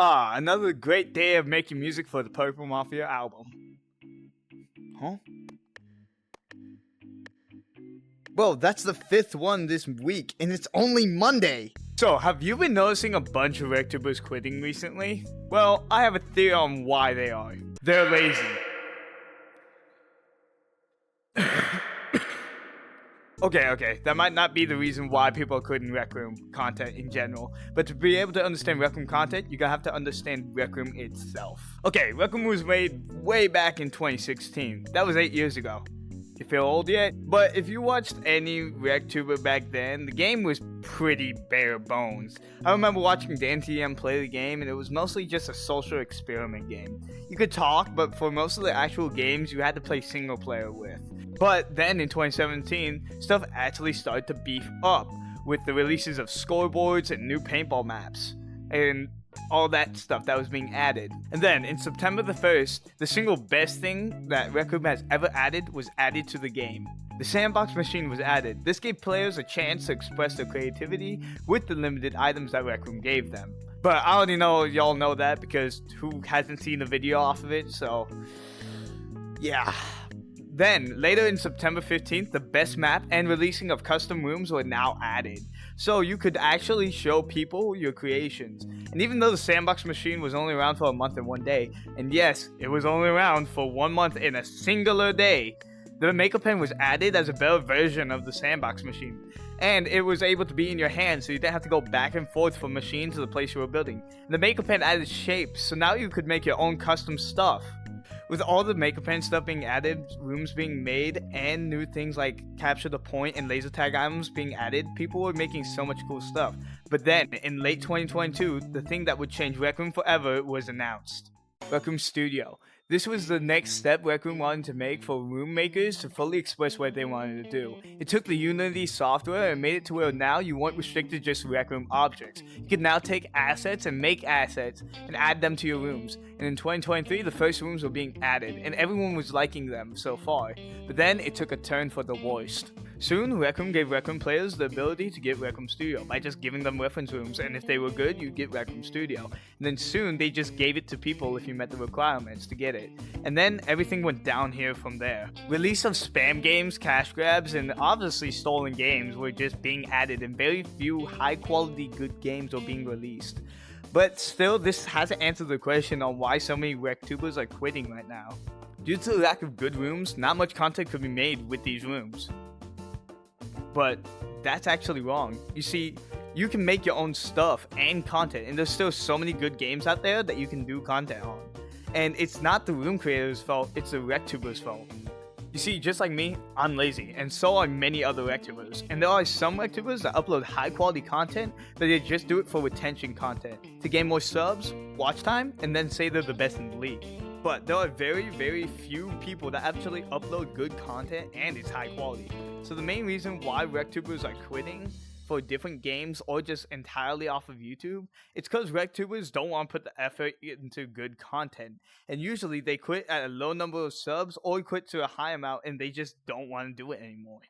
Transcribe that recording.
Another great day of making music for the Purple Mafia album. Huh? Well, that's the 5th one this week, and it's only Monday! So, have you been noticing a bunch of Rectubers quitting recently? Well, I have a theory on why they are. They're lazy. Okay, that might not be the reason why people are quitting RecRoom content in general, but to be able to understand RecRoom content, you're gonna have to understand RecRoom itself. Okay, RecRoom was made way back in 2016. That was 8 years ago. You feel old yet? But if you watched any Rectuber back then, the game was pretty bare bones. I remember watching Dan TM play the game, and it was mostly just a social experiment game. You could talk, but for most of the actual games, you had to play single player with. But then in 2017, stuff actually started to beef up with the releases of scoreboards and new paintball maps and all that stuff that was being added. And then in September the 1st, the single best thing that RecRoom has ever added was added to the game. The sandbox machine was added. This gave players a chance to express their creativity with the limited items that RecRoom gave them. But I already know y'all know that because who hasn't seen a video off of it, so yeah. Then, later in September 15th, the best map and releasing of custom rooms were now added. So you could actually show people your creations. And even though the sandbox machine was only around for a month and 1 day, and yes, it was only around for 1 month in a singular day, the makeup pen was added as a better version of the sandbox machine. And it was able to be in your hand, so you didn't have to go back and forth from machine to the place you were building. And the makeup pen added shapes, so now you could make your own custom stuff. With all the makeup pen stuff being added, rooms being made, and new things like capture the point and laser tag items being added, people were making so much cool stuff. But then, in late 2022, the thing that would change RecRoom forever was announced. RecRoom Studio. This was the next step RecRoom wanted to make for room makers to fully express what they wanted to do. It took the Unity software and made it to where now you weren't restricted just to RecRoom objects. You could now take assets and make assets and add them to your rooms. And in 2023, the first rooms were being added, and everyone was liking them so far. But then it took a turn for the worst. Soon, RecRoom gave RecRoom players the ability to get RecRoom Studio by just giving them reference rooms, and if they were good, you'd get RecRoom Studio. And then soon, they just gave it to people if you met the requirements to get it. And then everything went down here from there. Release of spam games, cash grabs, and obviously stolen games were just being added, and very few high-quality good games were being released. But still, this hasn't answered the question on why so many Rectubers are quitting right now. Due to the lack of good rooms, not much content could be made with these rooms. But that's actually wrong. You see, you can make your own stuff and content, and there's still so many good games out there that you can do content on. And it's not the room creators' fault, it's the Rectubers' fault. You see, just like me, I'm lazy, and so are many other Rectubers. And there are some Rectubers that upload high quality content, but they just do it for retention content, to gain more subs, watch time, and then say they're the best in the league. But there are very few people that actually upload good content and it's high quality. So the main reason why Rectubers are quitting for different games or just entirely off of YouTube, it's because Rectubers don't want to put the effort into good content. And usually they quit at a low number of subs or quit to a high amount and they just don't want to do it anymore.